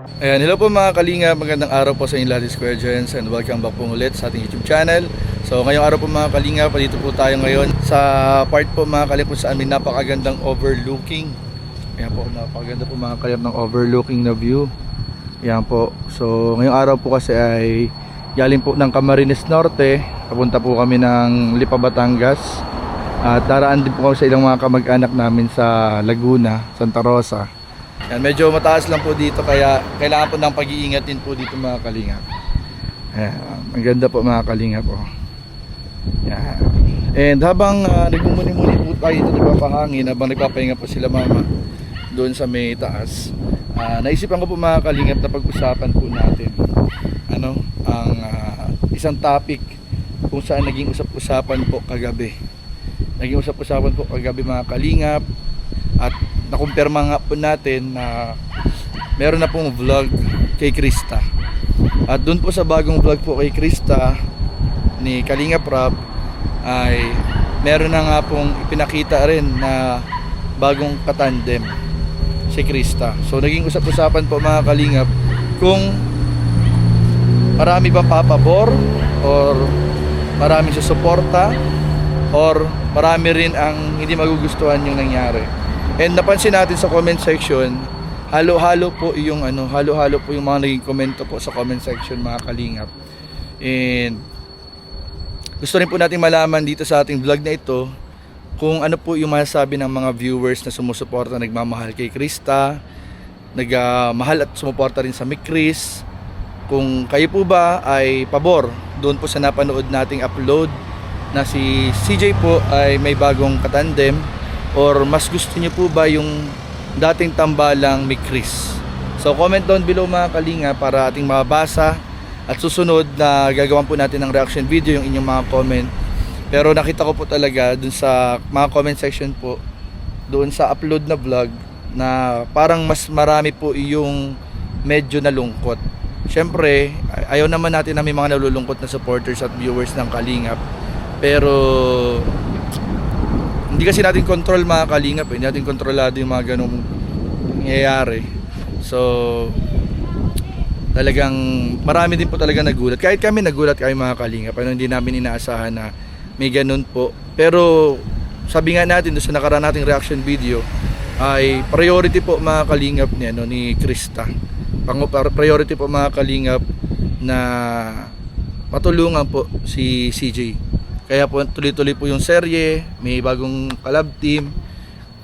Ayan, hello po mga kalinga, magandang araw po sa inyo lahat, Square Giants, and welcome back po ulit sa ating YouTube channel. So ngayong araw po mga kalinga, dito po tayo ngayon sa part po mga kalinga kung saan may napakagandang overlooking. Ayan po, napakaganda po mga kalinga ng overlooking na view. Ayan po, so ngayong araw po kasi ay galing po ng Camarines Norte, papunta po kami ng Lipa, Batangas. At daraan din po kami sa ilang mga kamag-anak namin sa Laguna, Santa Rosa. Yan, medyo mataas lang po dito kaya kailangan po ng pag-iingat din po dito mga kalingap. Ayan, ang ganda po mga kalingap po. Yan. And habang nagmumuni-muni po tayo dito nagpapahangin, habang nagpapahinga po sila mama doon sa may taas, naisipan ko po mga kalingap na pag-usapan po natin ang isang topic kung saan naging usap-usapan po kagabi. Naging usap-usapan po kagabi mga kalingap at nakumpirma nga po natin na meron na pong vlog kay Krista. At doon po sa bagong vlog po kay Krista ni Kalingap Rob ay meron na nga pong ipinakita rin na bagong katandem si Krista. So naging usap-usapan po mga Kalingap kung marami bang papabor or marami sa suporta or marami rin ang hindi magugustuhan yung nangyari. And napansin natin sa comment section, halo-halo po yung halo-halo po yung mga naging komento po sa comment section mga kalingap. And gusto rin po natin malaman dito sa ating vlog na ito kung ano po yung masasabi ng mga viewers na sumusuporta, nagmamahal kay Krista, nagmahal at sumuporta rin sa Mick Chris. Kung kayo po ba ay pabor doon po sa napanood nating upload na si CJ po ay may bagong katandem, or mas gusto niyo po ba yung dating tambalang Mick Chris? So comment down below mga kalinga para ating mabasa at susunod na gagawan po natin ng reaction video yung inyong mga comment. Pero nakita ko po talaga dun sa mga comment section po doon sa upload na vlog na parang mas marami po yung medyo nalungkot. Syempre ayaw naman natin na may mga nalulungkot na supporters at viewers ng Kalingap, pero hindi kasi natin control mga kalingap, hindi natin kontrolado yung mga ganong nangyayari. So talagang marami din po talaga nagulat. Kahit kami nagulat kami mga kalingap, hindi namin inaasahan na may ganun po. Pero sabi nga natin doon sa nakaraan nating reaction video ay priority po mga kalingap ni Krista. Priority po mga kalingap na matulungan po si CJ. Kaya po tuloy-tuloy po yung serye, may bagong collab team.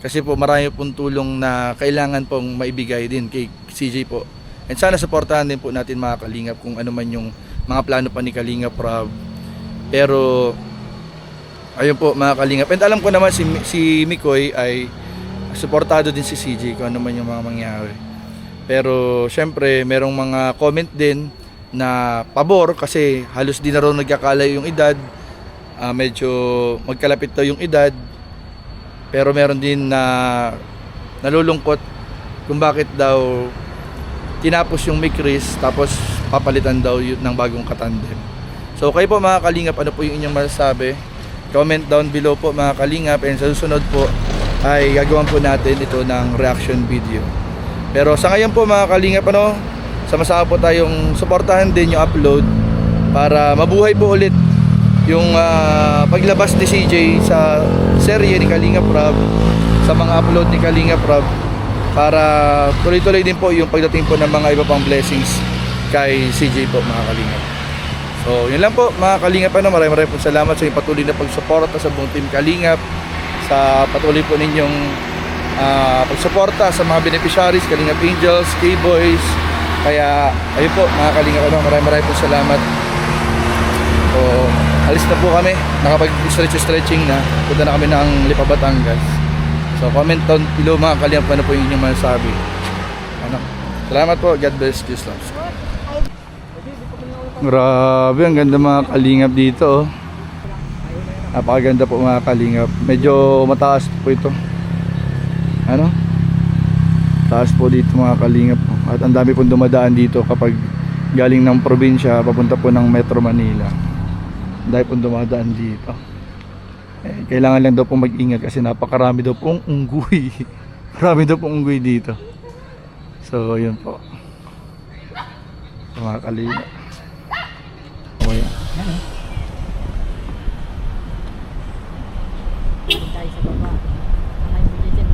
Kasi po marami pong tulong na kailangan pong maibigay din kay CJ po. And sana supportahan din po natin mga kalingap kung ano man yung mga plano pa ni Kalingap Rob. Pero ayun po mga kalingap. And alam ko naman si Mikoy ay suportado din si CJ kung ano man yung mga mangyari. Pero syempre merong mga comment din na pabor kasi halos di na raw nagkakalayo yung edad. Medyo magkalapit daw yung edad, pero meron din na nalulungkot kung bakit daw tinapos yung Mick Chris tapos papalitan daw yun ng bagong katandem. So kayo po mga kalingap, ano po yung inyong masasabi? Comment down below po mga kalingap, and sa susunod po ay gagawin po natin ito ng reaction video. Pero sa ngayon po mga kalingap, sama-sama po tayong suportahan din yung upload para mabuhay po ulit yung paglabas ni CJ sa serye ni Kalingap Rob, sa mga upload ni Kalingap Rob, para tuloy-tuloy din po yung pagdating po ng mga iba pang blessings kay CJ po mga Kalingap. So yun lang po mga Kalingap, maraming po salamat sa inyong patuloy na pagsuporta sa buong team Kalingap, sa patuloy po ninyong pagsuporta sa mga beneficiaries, Kalingap Angels, K-Boys. Kaya ayun po mga Kalingap, maraming po salamat. So alis na po kami, nakapag-stretching na, punta na kami ng Lipa, Batangas. So comment down below mga kalingap ano po yung inyong masasabi. Salamat po, God bless, Jesus loves. Grabe, ang ganda mga kalingap dito. Napakaganda po mga kalingap. Medyo mataas po ito. Taas po dito mga kalingap. At ang dami pong dumadaan dito kapag galing ng probinsya papunta po ng Metro Manila. Dahil pong dumadaan dito. Kailangan lang daw pong mag-ingat kasi napakarami daw pong unggoy. Marami daw pong unggoy dito. So yun po. mga kalingap. Okay. Tayo sa baba. Kamay mo dyan dyan.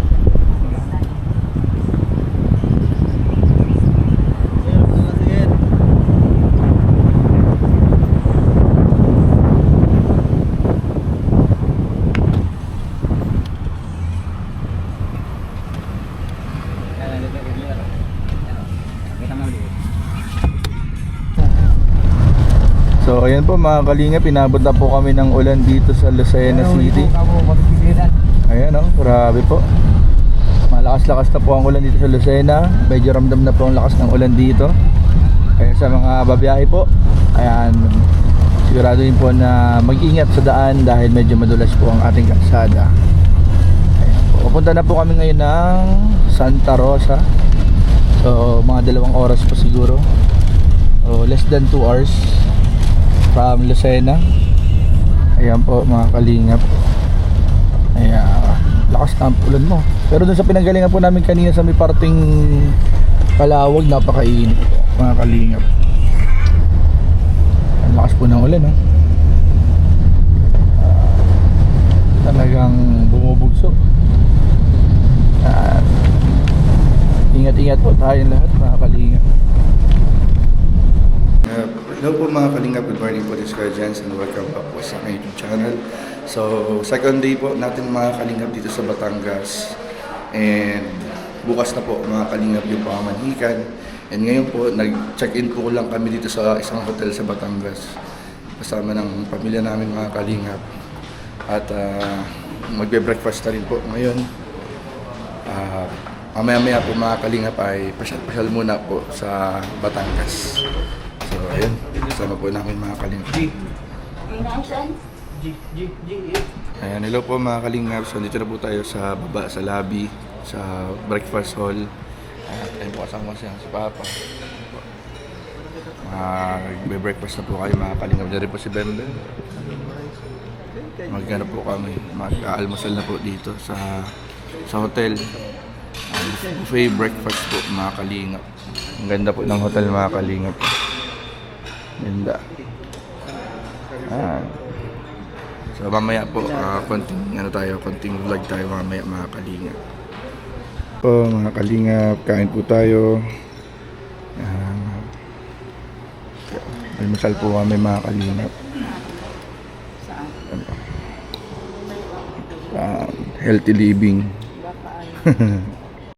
So ayan po mga kalingap, pinabot na po kami ng ulan dito sa Lucena City. Ayan oh, grabe po. Malakas-lakas na po ang ulan dito sa Lucena. Medyo ramdam na po ang lakas ng ulan dito. Kaya sa mga babiyahe po, ayan, siguraduhin po na mag-ingat sa daan dahil medyo madulas po ang ating kalsada. Ayan po. Pupunta na po kami ngayon ng Santa Rosa. So mga 2 oras po siguro. So, less than 2 hours from Lucena. Ayan po mga kalingap. Ayan, lakas na ang ulan mo. Pero dun sa pinanggalingan po namin kanina sa may parting Kalawag, napakainit po mga kalingap. Ang lakas po ng ulan, talagang bumubugso. Ingat-ingat po tayong lahat mga kalingap. Hello po mga kalingap, good morning po, this is Kuya Jens and welcome back po sa aking YouTube channel. So, second day po natin mga kalingap dito sa Batangas. And bukas na po mga kalingap yung pamamanhikan. And ngayon po, nag-check-in po lang kami dito sa isang hotel sa Batangas. Kasama ng pamilya namin mga kalingap. At magbe-breakfast na rin po ngayon. Mamaya-maya po mga kalingap ay pasyal-pasyal muna po sa Batangas. So ayun, kasama po namin mga kalingap. Ayan, hello po mga kalingap. So dito na po tayo sa baba, sa lobby, sa breakfast hall. At ayun po kasama siya, si Papa. Magbe-breakfast na po kayo mga kalingap. Diyan rin po si Bembe. Magkano po kami, mag-aalmusal na po dito sa hotel. Buffet breakfast po mga kalingap. Ang ganda po ng hotel mga kalingap. Ganda. So mamaya po konting vlog tayo mamaya mga kalingap. Po mga kalingap, kain po tayo. Almusal po kami mga kalingap. Healthy living.